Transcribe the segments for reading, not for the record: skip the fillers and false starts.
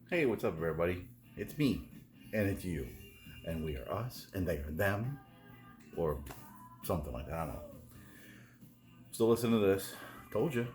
Hey, what's up, everybody? It's me, and it's you, and we are us, and they are them, or something like that. I don't know. Still listen to this. Told you,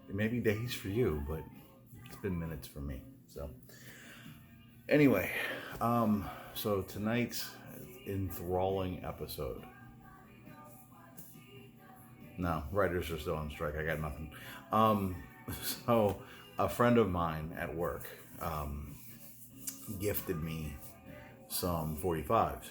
it may be days for you, but it's been minutes for me. So, anyway, so tonight's enthralling episode. No, writers are still on strike. I got nothing. Um, so, a friend of mine at work gifted me some 45s.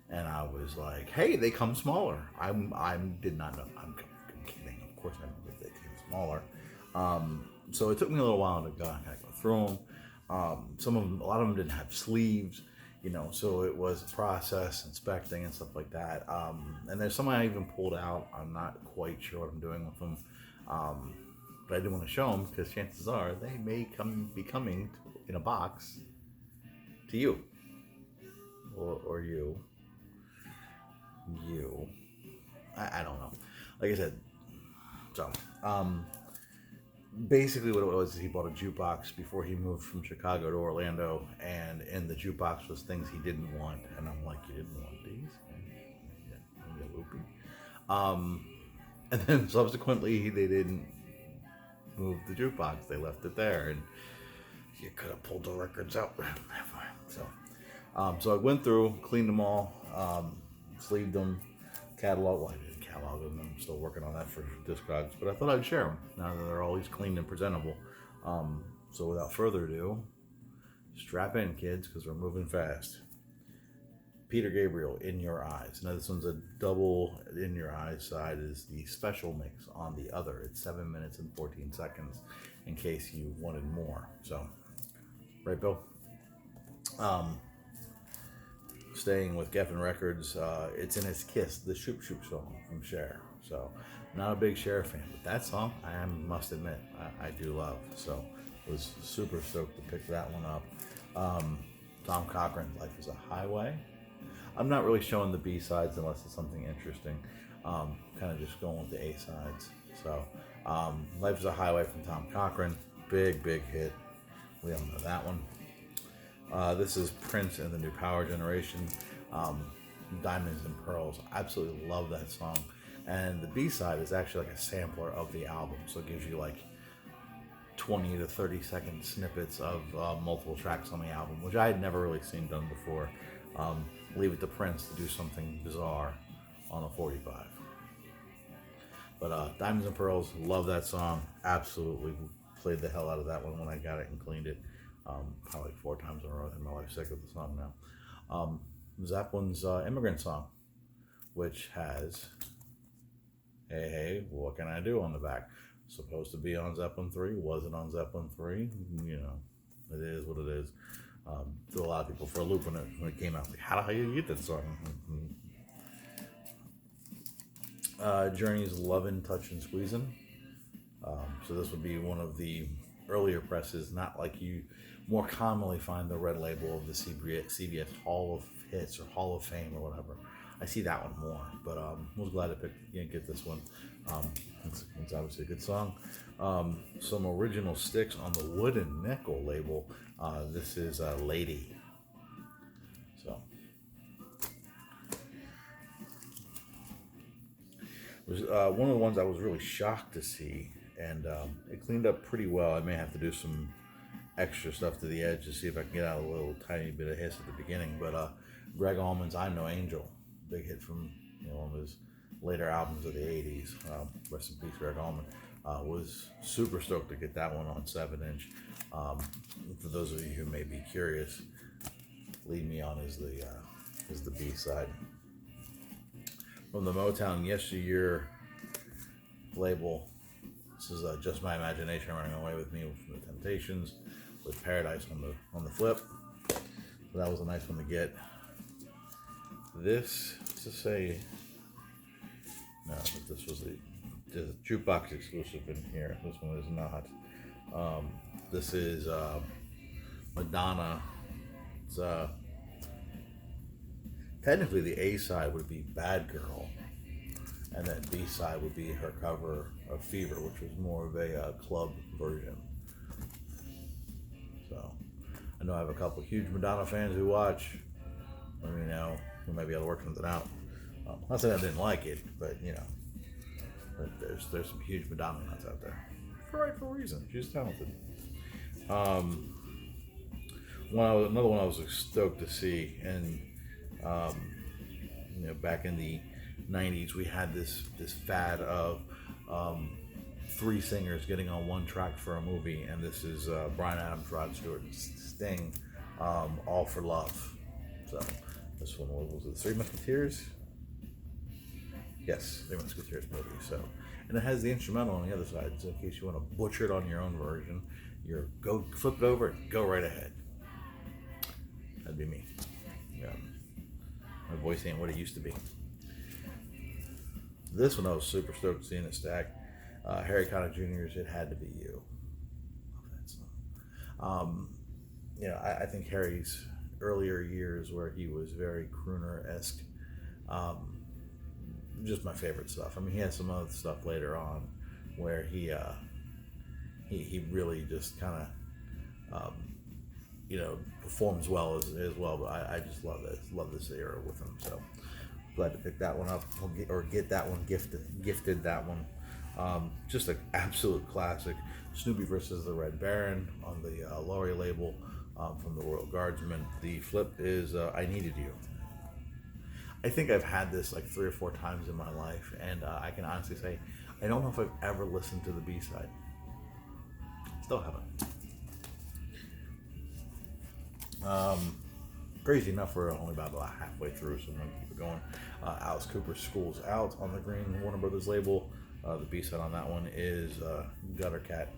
And I was like, "Hey, they come smaller." I did not know. I'm kidding. Of course, I know that they came smaller. So it took me a little while to kind of go through them. Some of them, a lot of them didn't have sleeves, so it was a process inspecting and stuff like that. And there's some I even pulled out. I'm not quite sure what I'm doing with them, but I didn't want to show them because chances are they may be coming in a box to you or you. I don't know. Like I said, so basically what it was is he bought a jukebox before he moved from Chicago to Orlando, and in the jukebox was things he didn't want, and I'm like, you didn't want these? Yeah, loopy. And then subsequently they didn't move the jukebox; they left it there, and you could have pulled the records out. So I went through, cleaned them all, sleeved them, catalog. Well, I didn't catalog them. I'm still working on that for Discogs, but I thought I'd share them now that they're always clean and presentable. So without further ado, strap in, kids, because we're moving fast. Peter Gabriel, In Your Eyes. Now this one's a double. In Your Eyes side is the special mix on the other. It's 7 minutes and 14 seconds in case you wanted more. So, right, Bill? Staying with Geffen Records, it's in his Kiss, the Shoop Shoop song from Cher. So, not a big Cher fan, but that song, I must admit, I do love. So, was super stoked to pick that one up. Tom Cochran, Life is a Highway. I'm not really showing the B sides unless it's something interesting. Kind of just going with the A sides. So, Life is a Highway from Tom Cochran, big hit. We all know that one. This is Prince and the New Power Generation, Diamonds and Pearls. Absolutely love that song. And the B-side is actually like a sampler of the album. So it gives you like 20 to 30 second snippets of multiple tracks on the album, which I had never really seen done before. Leave it to Prince to do something bizarre on a 45. But Diamonds and Pearls, love that song. Absolutely played the hell out of that one when I got it and cleaned it. Probably 4 times in a row. I think my wife's sick of the song now. Zeppelin's Immigrant Song, which has Hey, what can I do on the back? Supposed to be on Zeppelin 3, wasn't on Zeppelin 3. It is what it is. Threw a lot of people for a loop when it came out. Like, how the hell you get that song? Journey's Lovin', Touchin', Squeezin'. So this would be one of the earlier presses, not like you more commonly find the red label of the CBS Hall of Hits or Hall of Fame or whatever. I see that one more, but was glad to get this one. It's obviously a good song. Some original sticks on the Wooden Nickel label. This is Lady. So it was one of the ones I was really shocked to see, and it cleaned up pretty well. I may have to do some extra stuff to the edge to see if I can get out a little tiny bit of hiss at the beginning. But Greg Allman's "I'm No Angel," big hit from one of his later albums of the '80s. Rest in peace, Greg Allman. Was super stoked to get that one on 7-inch. For those of you who may be curious, "Lead Me On" is the B side. From the Motown Yesteryear label, this is Just My Imagination Running Away With Me from the Temptations, with Paradise on the flip. So that was a nice one to get. This to say, no, but this was the jukebox exclusive in here. This one is not. This is Madonna. It's technically the A side would be Bad Girl, and then B side would be her cover of Fever, which was more of a club version. So I know I have a couple huge Madonna fans who watch. Let me know. We might be able to work something out. Not saying I didn't like it, but there's some huge Madonna nuts out there for rightful reason. She's talented. Another one I was stoked to see, and back in the '90s, we had this fad of 3 singers getting on one track for a movie, and this is Bryan Adams, Rod Stewart, and Sting, All for Love. So this one was it, Three Musketeers? Yes, Three Musketeers movie. So, and it has the instrumental on the other side. So in case you want to butcher it on your own version, go flip it over, go right ahead. That'd be me. My voice ain't what it used to be. This one I was super stoked to see in the stack. Harry Connick Jr.'s "It Had to Be You." Love that song. I think Harry's earlier years, where he was very crooner-esque, just my favorite stuff. I mean, he has some other stuff later on where he really just kind of performs well as well. But I just love this era with him. So glad to pick that one up or get that one gifted that one. Just an absolute classic. Snoopy versus the Red Baron on the Laurie label from the Royal Guardsmen. The flip is I Needed You. I think I've had this like 3 or 4 times in my life, and I can honestly say I don't know if I've ever listened to the B-side. Still haven't. Crazy enough, we're only about halfway through, so I'm going to keep it going. Alice Cooper's School's Out on the Green Warner Brothers label. The B-side on that one is Gutter Cat.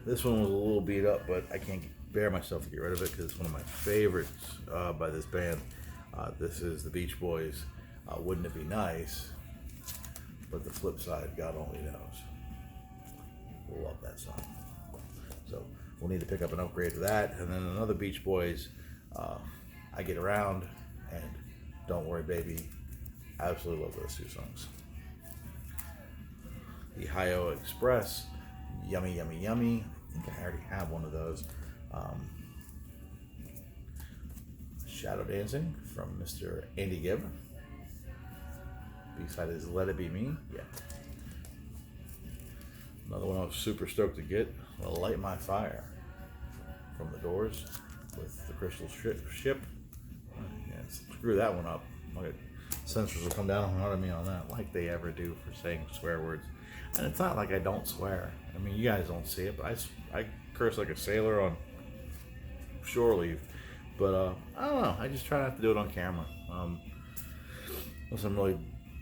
This one was a little beat up, but I can't bear myself to get rid of it because it's one of my favorites by this band. This is the Beach Boys, Wouldn't It Be Nice? But the flip side, God Only Knows. Love that song. So we'll need to pick up an upgrade to that. And then another Beach Boys, I Get Around, and Don't Worry Baby. Absolutely love those 2 songs. The Ohio Express, Yummy Yummy Yummy. I think I already have one of those. Shadow Dancing from Mr. Andy Gibb. B-side is Let It Be Me. Yeah. Another one I was super stoked to get, Light My Fire from The Doors with the Crystal Ship. Yeah, screw that one up. Censors will come down hard on me on that, like they ever do for saying swear words. And it's not like I don't swear. I mean, you guys don't see it, but I curse like a sailor on shore leave. But I don't know. I just try not to do it on camera. Unless I'm really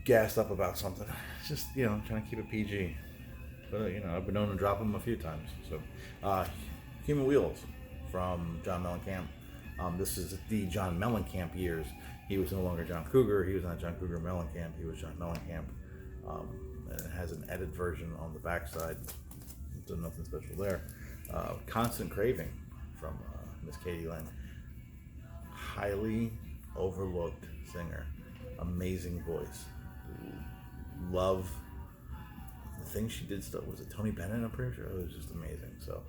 gassed up about something. It's just, I'm trying to keep it PG. But, I've been known to drop them a few times. So, Human Wheels from John Mellencamp. This is the John Mellencamp years. He was no longer John Cougar. He was not John Cougar Mellencamp. He was John Mellencamp. And it has an edited version on the backside. So nothing special there. Constant Craving from Miss Katie Lang. Highly overlooked singer. Amazing voice. Love the things she did stuff. Was it Tony Bennett? I'm pretty sure. It was just amazing. So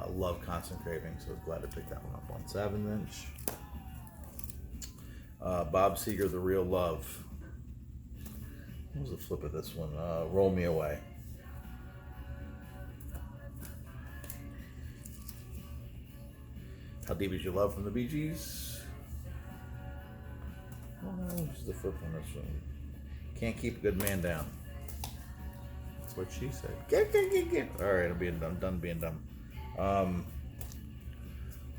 love Constant Craving. So glad to pick that one up on 7-inch. Bob Seger, The Real Love. What was the flip of this one? Roll Me Away. How Deep Is Your Love from the Bee Gees. This is the flip on this one. Can't Keep a Good Man Down. That's what she said. Get. All right, I'm done being dumb.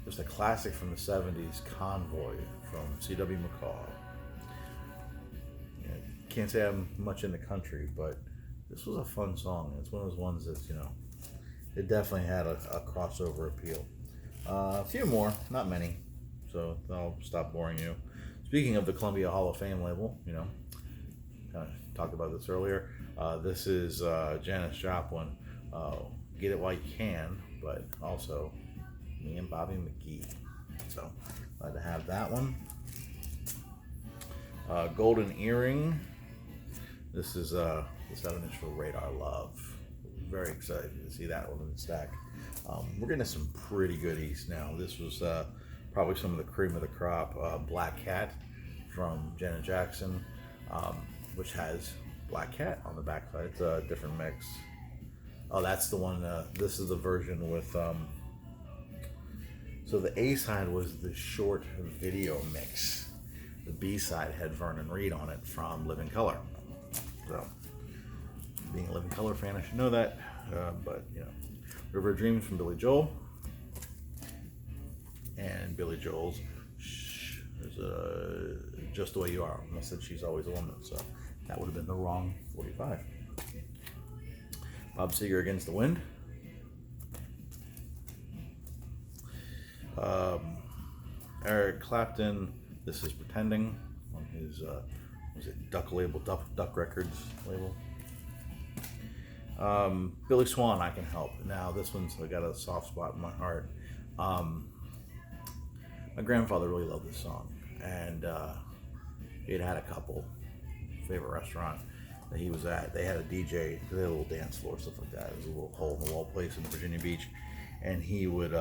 Just a classic from the 70s, Convoy from C.W. McCall. Can't say I'm much in the country, but this was a fun song. It's one of those ones that's, it definitely had a crossover appeal. A few more, not many, so I'll stop boring you. Speaking of the Columbia Hall of Fame label, kind of talked about this earlier. This is Janis Joplin, Get It While You Can, but also me and Bobby McGee. So glad to have that one. Golden Earring. This is the 7-inch for Radar Love. Very excited to see that one in the stack. We're getting some pretty goodies now. This was probably some of the cream of the crop. Black Cat from Janet Jackson, um, which has Black Cat on the backside. It's a different mix. Oh, that's the one. This is the version with. So the A side was the short video mix. The B side had Vernon Reid on it from Living Color. So, being a Living Color fan, I should know that. But you know, River of Dreams from Billy Joel, and Billy Joel's Just the Way You Are. I said She's Always a Woman, so that would have been the wrong 45. Bob Seger, Against the Wind. Eric Clapton, This Is Pretending, on his was it Duck label, Duck Records label. Billy Swan, I Can Help. Now this one's got a soft spot in my heart. My grandfather really loved this song, and he had a couple favorite restaurant that he was at. They had a DJ, they had a little dance floor, stuff like that. It was a little hole in the wall place in Virginia Beach, and he would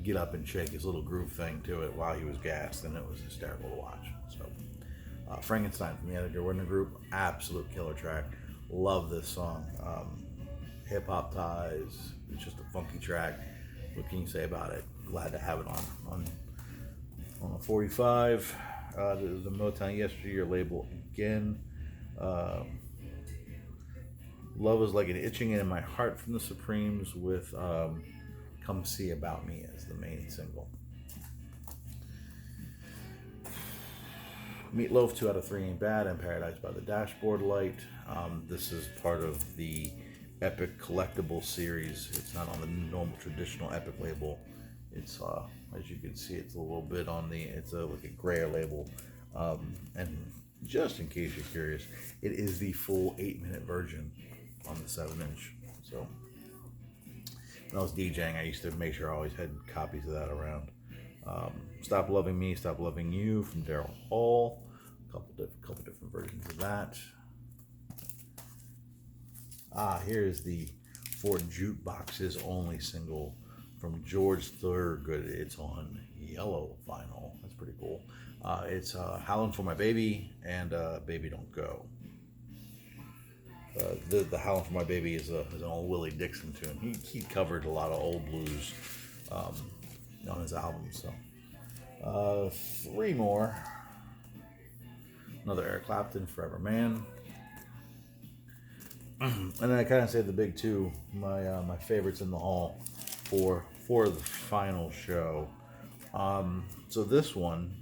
get up and shake his little groove thing to it while he was gassed, and it was hysterical to watch. So Frankenstein from the Editor Winter Group, absolute killer track. Love this song. Hip hop ties. It's just a funky track. What can you say about it? Glad to have it on a 45. There's a Motown Yesteryear label again. Love Is Like an Itching in My Heart from the Supremes with Come See About Me as the main single. Meatloaf, 2 out of 3 Ain't Bad, and Paradise by the Dashboard Light. This is part of the Epic collectible series. It's not on the normal traditional Epic label. It's as you can see, it's a little bit on the, it's like a grayer label. And just in case you're curious, it is the full 8-minute version on the 7-inch. So when I was DJing, I used to make sure I always had copies of that around. Stop Loving Me, Stop Loving You from Daryl Hall. Couple different versions of that. Here's the For Jukeboxes Only single from George Thorogood. It's on yellow vinyl. That's pretty cool. It's Howlin' for My Baby and Baby Don't Go. The Howlin' for My Baby is an old Willie Dixon tune. He covered a lot of old blues on his album. So 3 more. Another Eric Clapton, Forever Man. And then I kind of saved the big 2, my favorites in the hall for the final show. So this one,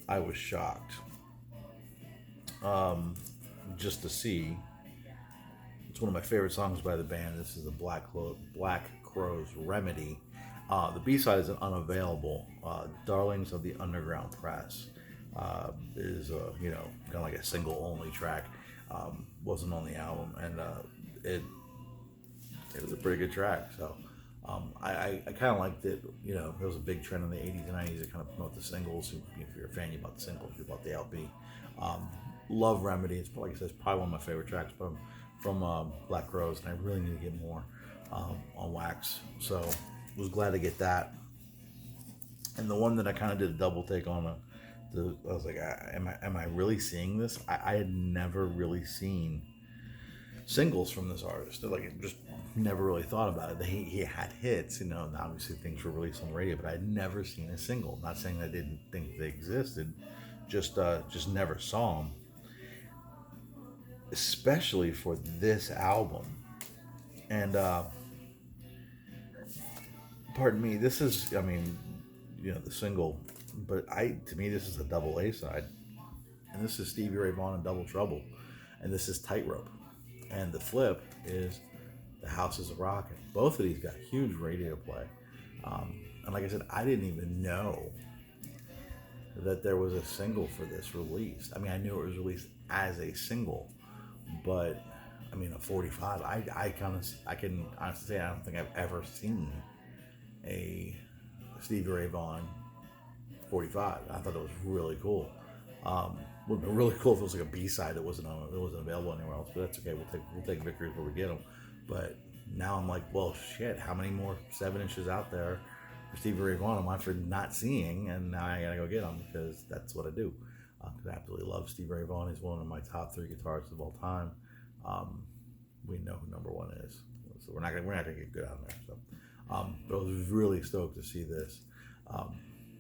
I was shocked just to see. It's one of my favorite songs by the band. This is the Black Crowes, Remedy. The B-side is unavailable. Darlings of the Underground Press is kind of like a single only track. Wasn't on the album, and it was a pretty good track. So I kind of liked it. You know, there was a big trend in the 80s and 90s to kind of promote the singles. If you're a fan, you bought the singles, you bought the LP. Love Remedy. It's like I said, it's probably one of my favorite tracks from Black Crowes, and I really need to get more on wax. So was glad to get that. And the one that I kind of did a double take on, I was like, am I really seeing this? I had never really seen singles from this artist. Like, just never really thought about it. He had hits, and obviously things were released on the radio, but I had never seen a single. Not saying I didn't think they existed, just never saw them. Especially for this album. And pardon me, this is, the single, but to me this is a double A side, and this is Stevie Ray Vaughan and Double Trouble, and this is Tightrope, and the flip is The House Is a Rockin'. Both of these got huge radio play, and like I said, I didn't even know that there was a single for this released. I mean, I knew it was released as a single, but a 45. I can honestly say I don't think I've ever seen a Stevie Ray Vaughan 45. I thought it was really cool. Would have been really cool if it was like a B-side that wasn't available anywhere else. But that's okay. We'll take victories where we get them. But now I'm like, well, shit, how many more 7 inches out there for Stevie Ray Vaughan am I for not seeing? And now I gotta go get them because that's what I do. Because I absolutely love Stevie Ray Vaughan. He's one of my top 3 guitarists of all time. Um, we know who number 1 is, so we're not gonna get good on there. So, but I was really stoked to see this.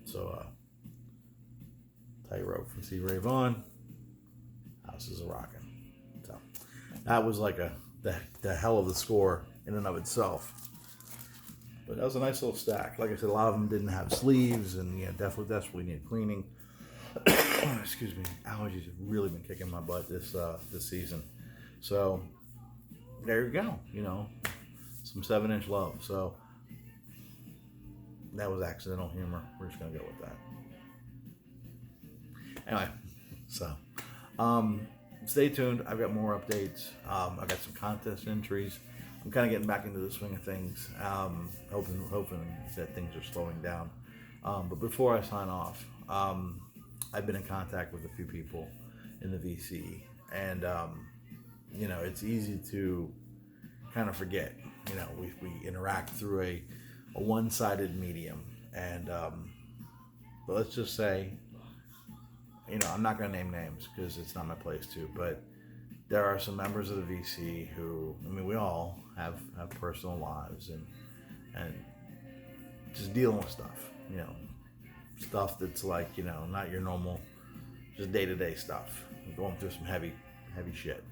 So Tightrope from Stevie Ray Vaughan. House is a rockin'. So that was like the hell of the score in and of itself. But that was a nice little stack. Like I said, a lot of them didn't have sleeves, and yeah, definitely need cleaning. Excuse me, allergies have really been kicking my butt this season. So there you go. You know, some 7-inch love. So that was accidental humor. We're just gonna go with that. Anyway, so stay tuned. I've got more updates. I've got some contest entries. I'm kind of getting back into the swing of things. Hoping that things are slowing down. But before I sign off, I've been in contact with a few people in the VC, and you know, it's easy to kind of forget. You know, we interact through a one-sided medium, and but let's just say, you know, I'm not going to name names because it's not my place to, but there are some members of the VC who, I mean, we all have personal lives and just dealing with stuff, you know, stuff that's like, you know, not your normal, just day-to-day stuff. I'm going through some heavy shit.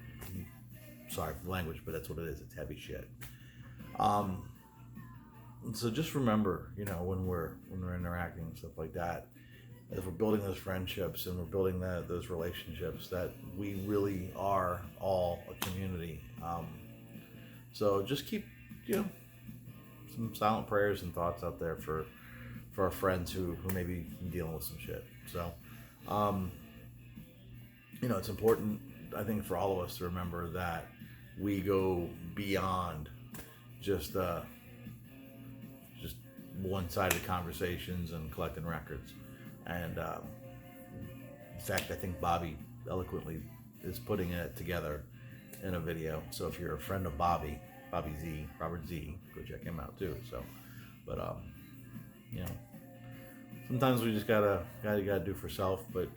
Sorry for the language, but that's what it is. It's heavy shit. So just remember, you know, when we're interacting and stuff like that, as we're building those friendships and we're building those relationships, that we really are all a community. So just keep, you know, some silent prayers and thoughts out there for our friends who may be dealing with some shit. So, you know, it's important, I think, for all of us to remember that we go beyond just one-sided conversations and collecting records. And in fact, I think Bobby eloquently is putting it together in a video. So if you're a friend of Bobby Z, Robert Z, go check him out too. So, but you know, sometimes we just gotta do for self, but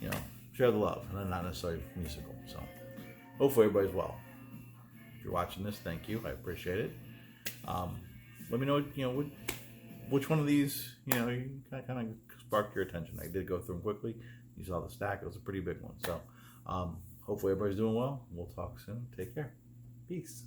you know, share the love, and not necessarily musical. So, hopefully everybody's well. If you're watching this, thank you. I appreciate it. Let me know, you know, which one of these, you know, you kind of sparked your attention. I did go through them quickly. You saw the stack. It was a pretty big one. So hopefully everybody's doing well. We'll talk soon. Take care. Peace.